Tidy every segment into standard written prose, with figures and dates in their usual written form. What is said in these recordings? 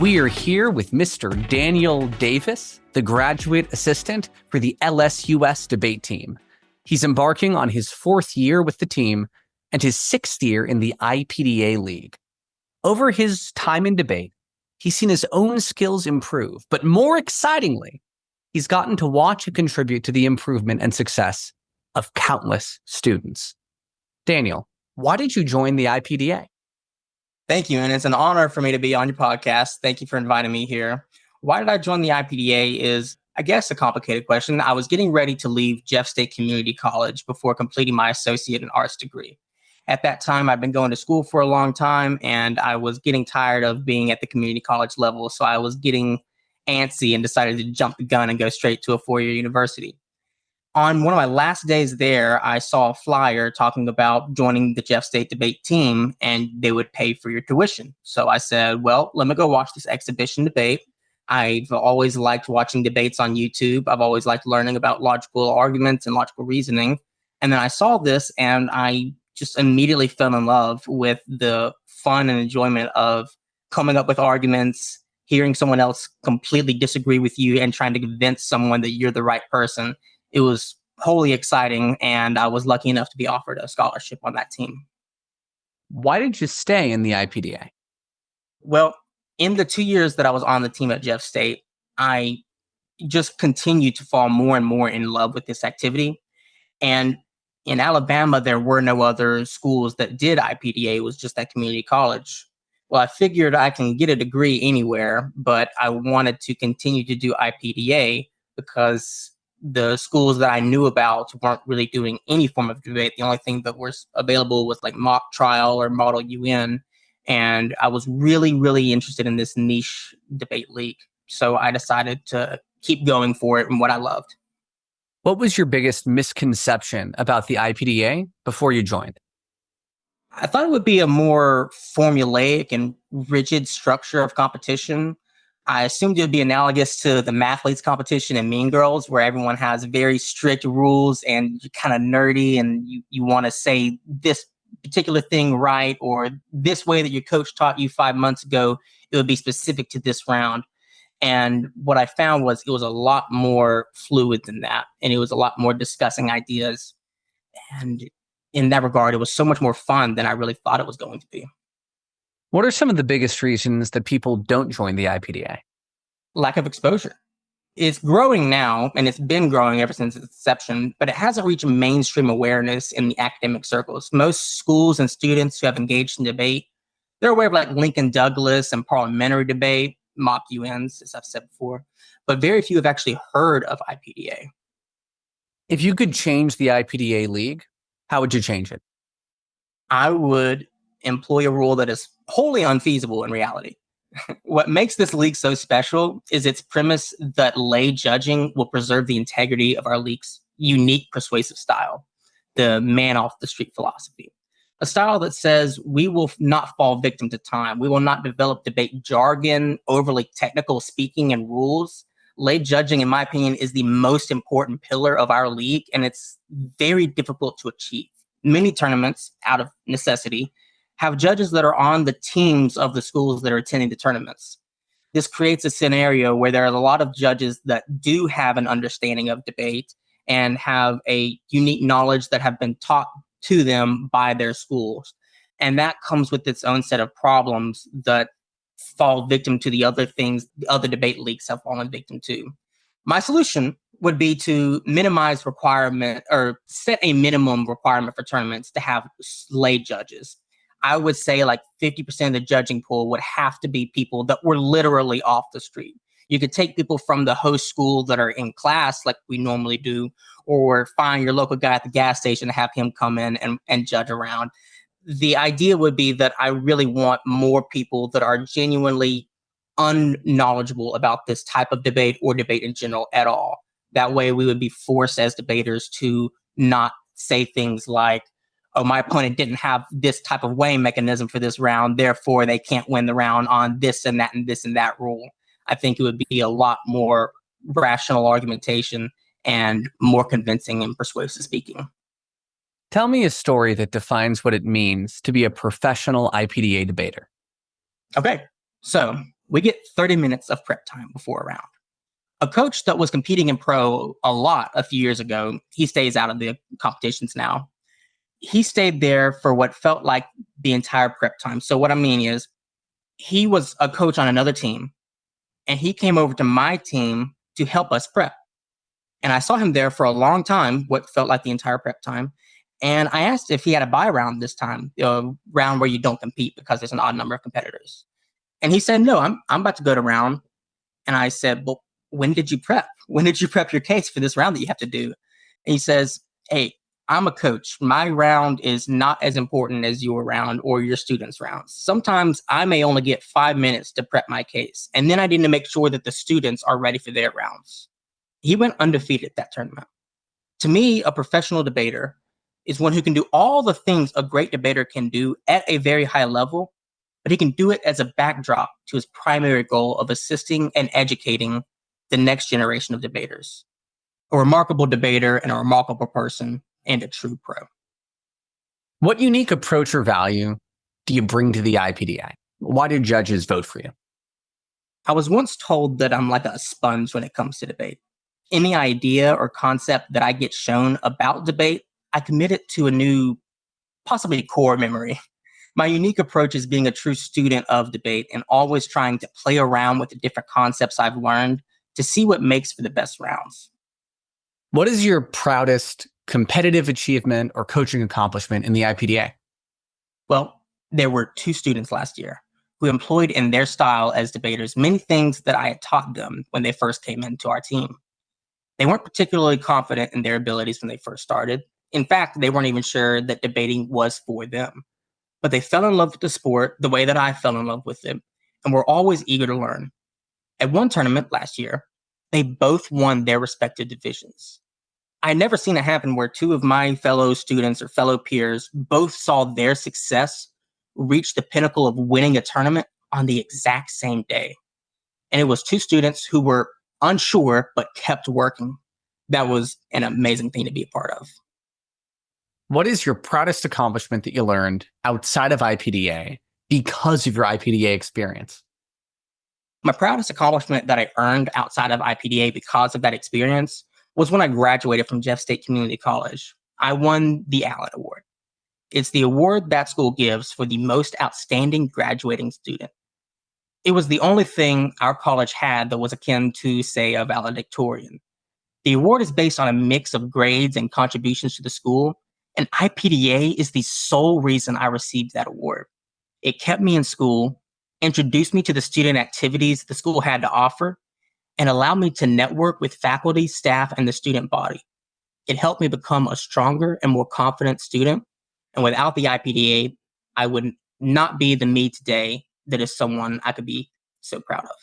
We are here with Mr. Daniel Davis, the graduate assistant for the LSUS debate team. He's embarking on his 4th year with the team and his 6th year in the IPDA League. Over his time in debate, he's seen his own skills improve, but more excitingly, he's gotten to watch and contribute to the improvement and success of countless students. Daniel, why did you join the IPDA? Thank you, and it's an honor for me to be on your podcast. Thank you for inviting me here. Why did I join the IPDA is, I guess, a complicated question. I was getting ready to leave Jeff State Community College before completing my associate in arts degree. At that time, I'd been going to school for a long time, and I was getting tired of being at the community college level, so I was getting antsy and decided to jump the gun and go straight to a 4-year university. On one of my last days there, I saw a flyer talking about joining the Jeff State debate team and they would pay for your tuition. So I said, well, let me go watch this exhibition debate. I've always liked watching debates on YouTube. I've always liked learning about logical arguments and logical reasoning. And then I saw this and I just immediately fell in love with the fun and enjoyment of coming up with arguments, hearing someone else completely disagree with you and trying to convince someone that you're the right person. It was wholly exciting, and I was lucky enough to be offered a scholarship on that team. Why did you stay in the IPDA? Well, in the 2 years that I was on the team at Jeff State, I just continued to fall more and more in love with this activity. And in Alabama, there were no other schools that did IPDA. It was just that community college. Well, I figured I can get a degree anywhere, but I wanted to continue to do IPDA because the schools that I knew about weren't really doing any form of debate. The only thing that was available was like mock trial or model UN. And I was really, really interested in this niche debate league. So I decided to keep going for it and what I loved. What was your biggest misconception about the IPDA before you joined? I thought it would be a more formulaic and rigid structure of competition. I assumed it would be analogous to the Mathletes competition in Mean Girls, where everyone has very strict rules and you're kind of nerdy and you want to say this particular thing right, or this way that your coach taught you 5 months ago, it would be specific to this round. And what I found was it was a lot more fluid than that. And it was a lot more discussing ideas. And in that regard, it was so much more fun than I really thought it was going to be. What are some of the biggest reasons that people don't join the IPDA? Lack of exposure. It's growing now, and it's been growing ever since its inception, but it hasn't reached mainstream awareness in the academic circles. Most schools and students who have engaged in debate, they're aware of like Lincoln Douglas and parliamentary debate, mock UNs, as I've said before, but very few have actually heard of IPDA. If you could change the IPDA League, how would you change it? I would employ a rule that is wholly unfeasible in reality. What makes this league so special is its premise that lay judging will preserve the integrity of our league's unique persuasive style, the man off the street philosophy. A style that says we will not fall victim to time. We will not develop debate jargon, overly technical speaking and rules. Lay judging, in my opinion, is the most important pillar of our league, and it's very difficult to achieve. Many tournaments, out of necessity, have judges that are on the teams of the schools that are attending the tournaments. This creates a scenario where there are a lot of judges that do have an understanding of debate and have a unique knowledge that have been taught to them by their schools. And that comes with its own set of problems that fall victim to the other things the other debate leagues have fallen victim to. My solution would be to minimize requirement or set a minimum requirement for tournaments to have lay judges. I would say like 50% of the judging pool would have to be people that were literally off the street. You could take people from the host school that are in class like we normally do, or find your local guy at the gas station and have him come in and judge around. The idea would be that I really want more people that are genuinely unknowledgeable about this type of debate or debate in general at all. That way we would be forced as debaters to not say things like, oh, my opponent didn't have this type of weighing mechanism for this round, therefore they can't win the round on this and that rule. I think it would be a lot more rational argumentation and more convincing and persuasive speaking. Tell me a story that defines what it means to be a professional IPDA debater. Okay, so We get 30 minutes of prep time before a round. A coach that was competing in pro a lot a few years ago, he stays out of the competitions now. He stayed there for what felt like the entire prep time. So what I mean is he was a coach on another team and he came over to my team to help us prep. And I saw him there for a long time, what felt like the entire prep time. And I asked if he had a buy round this time, a round where you don't compete because there's an odd number of competitors. And he said, no, I'm about to go to round. And I said, well, when did you prep? When did you prep your case for this round that you have to do? And he says, hey, I'm a coach. My round is not as important as your round or your student's rounds. Sometimes I may only get 5 minutes to prep my case. And then I need to make sure that the students are ready for their rounds. He went undefeated that tournament. To me, a professional debater is one who can do all the things a great debater can do at a very high level, but he can do it as a backdrop to his primary goal of assisting and educating the next generation of debaters. A remarkable debater and a remarkable person and a true pro. What unique approach or value do you bring to the IPDA? Why do judges vote for you? I was once told that I'm like a sponge when it comes to debate. Any idea or concept that I get shown about debate, I commit it to a new, possibly core memory. My unique approach is being a true student of debate and always trying to play around with the different concepts I've learned to see what makes for the best rounds. What is your proudest competitive achievement or coaching accomplishment in the IPDA? Well, there were 2 students last year who employed in their style as debaters many things that I had taught them when they first came into our team. They weren't particularly confident in their abilities when they first started. In fact, they weren't even sure that debating was for them. But they fell in love with the sport the way that I fell in love with it, and were always eager to learn. At one tournament last year, they both won their respective divisions. I had never seen it happen where 2 of my fellow students or fellow peers both saw their success reach the pinnacle of winning a tournament on the exact same day. And it was 2 students who were unsure but kept working. That was an amazing thing to be a part of. What is your proudest accomplishment that you learned outside of IPDA because of your IPDA experience? My proudest accomplishment that I earned outside of IPDA because of that experience was when I graduated from Jeff State Community College. I won the Allen Award. It's the award that school gives for the most outstanding graduating student. It was the only thing our college had that was akin to, say, a valedictorian. The award is based on a mix of grades and contributions to the school, and IPDA is the sole reason I received that award. It kept me in school, introduced me to the student activities the school had to offer, and allowed me to network with faculty, staff, and the student body. It helped me become a stronger and more confident student. And without the IPDA, I would not be the me today that is someone I could be so proud of.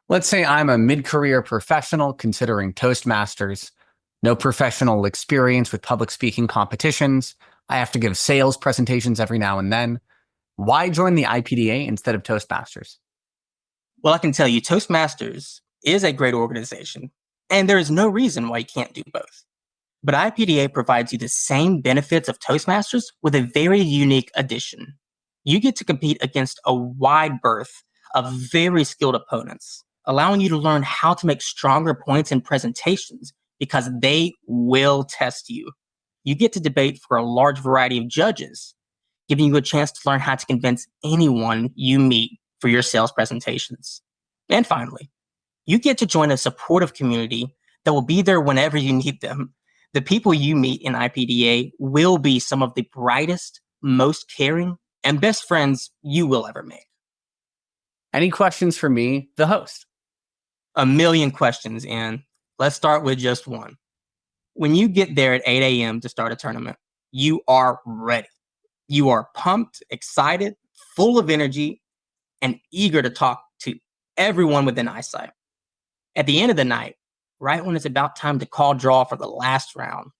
Let's say I'm a mid-career professional considering Toastmasters, no professional experience with public speaking competitions. I have to give sales presentations every now and then. Why join the IPDA instead of Toastmasters? Well, I can tell you, Toastmasters is a great organization, and there is no reason why you can't do both. But IPDA provides you the same benefits of Toastmasters with a very unique addition. You get to compete against a wide berth of very skilled opponents, allowing you to learn how to make stronger points in presentations because they will test you. You get to debate for a large variety of judges, giving you a chance to learn how to convince anyone you meet for your sales presentations. And finally, you get to join a supportive community that will be there whenever you need them. The people you meet in IPDA will be some of the brightest, most caring, and best friends you will ever make. Any questions for me, the host? A million questions, and let's start with just one. When you get there at 8 a.m. to start a tournament, you are ready. You are pumped, excited, full of energy, and eager to talk to everyone within eyesight. At the end of the night, right when it's about time to call draw for the last round,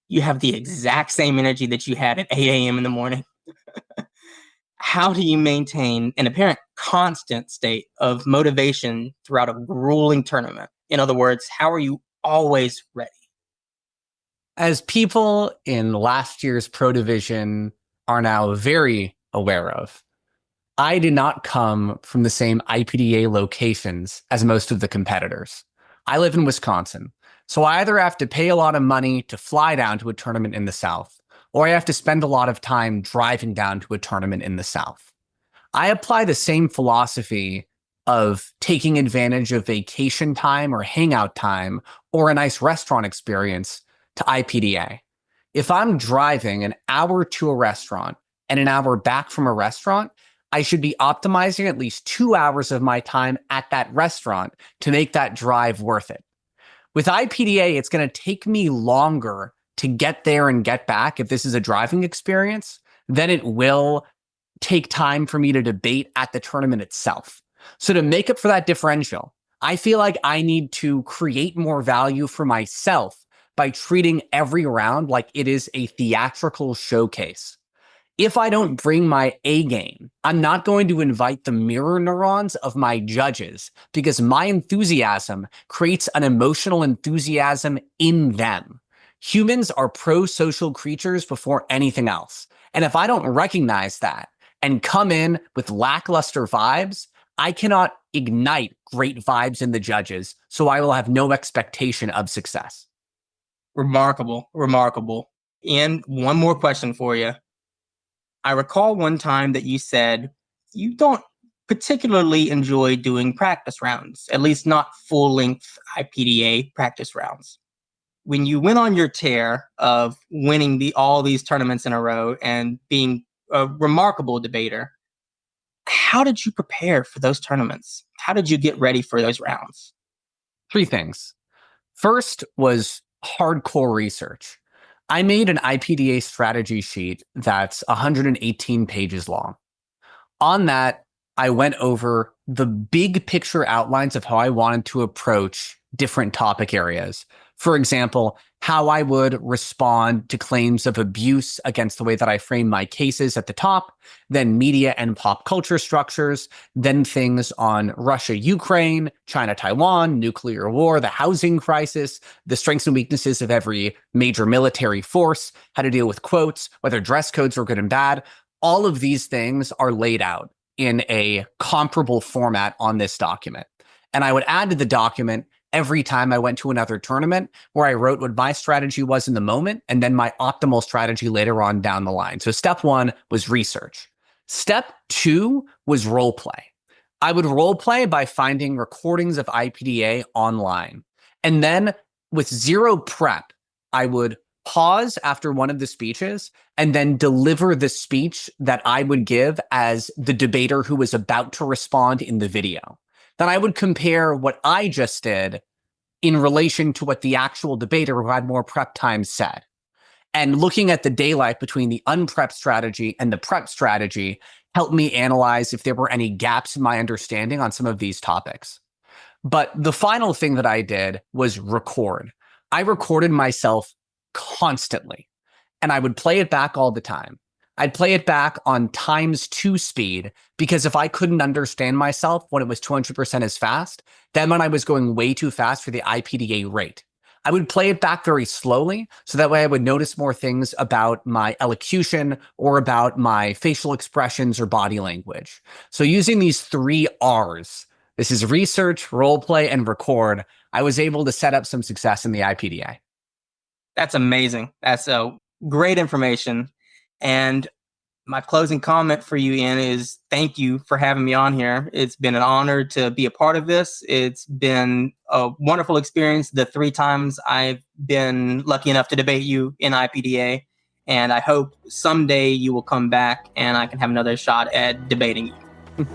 you have the exact same energy that you had at 8 a.m. in the morning. How do you maintain an apparent constant state of motivation throughout a grueling tournament? In other words, how are you always ready? As people in last year's Pro Division are now very aware of, I did not come from the same IPDA locations as most of the competitors. I live in Wisconsin, so I either have to pay a lot of money to fly down to a tournament in the South, or I have to spend a lot of time driving down to a tournament in the South. I apply the same philosophy of taking advantage of vacation time or hangout time or a nice restaurant experience to IPDA. If I'm driving an hour to a restaurant and an hour back from a restaurant, I should be optimizing at least 2 hours of my time at that restaurant to make that drive worth it. With IPDA, it's going to take me longer to get there and get back if this is a driving experience than it will take time for me to debate at the tournament itself. So to make up for that differential, I feel like I need to create more value for myself by treating every round like it is a theatrical showcase. If I don't bring my A game, I'm not going to invite the mirror neurons of my judges because my enthusiasm creates an emotional enthusiasm in them. Humans are pro-social creatures before anything else. And if I don't recognize that and come in with lackluster vibes, I cannot ignite great vibes in the judges, so I will have no expectation of success. Remarkable, remarkable. And one more question for you. I recall one time that you said you don't particularly enjoy doing practice rounds, at least not full-length IPDA practice rounds. When you went on your tear of winning all these tournaments in a row and being a remarkable debater, how did you prepare for those tournaments? How did you get ready for those rounds? 3 things. First was hardcore research. I made an IPDA strategy sheet that's 118 pages long. On that, I went over the big picture outlines of how I wanted to approach different topic areas. For example, how I would respond to claims of abuse against the way that I frame my cases at the top, then media and pop culture structures, then things on Russia, Ukraine, China, Taiwan, nuclear war, the housing crisis, the strengths and weaknesses of every major military force, how to deal with quotes, whether dress codes are good and bad. All of these things are laid out in a comparable format on this document. And I would add to the document every time I went to another tournament where I wrote what my strategy was in the moment and then my optimal strategy later on down the line. So step 1 was research. Step 2 was role play. I would role play by finding recordings of IPDA online. And then with zero prep, I would pause after one of the speeches and then deliver the speech that I would give as the debater who was about to respond in the video. Then I would compare what I just did in relation to what the actual debater who had more prep time said. And looking at the daylight between the unprepped strategy and the prep strategy helped me analyze if there were any gaps in my understanding on some of these topics. But the final thing that I did was record. I recorded myself constantly, and I would play it back all the time. I'd play it back on ×2 speed because if I couldn't understand myself when it was 200% as fast, then when I was going way too fast for the IPDA rate. I would play it back very slowly so that way I would notice more things about my elocution or about my facial expressions or body language. So using these 3 R's, this is research, role play, and record, I was able to set up some success in the IPDA. That's amazing. That's great information. And my closing comment for you, Iain, is thank you for having me on here. It's been an honor to be a part of this. It's been a wonderful experience the 3 times I've been lucky enough to debate you in IPDA. And I hope someday you will come back and I can have another shot at debating you.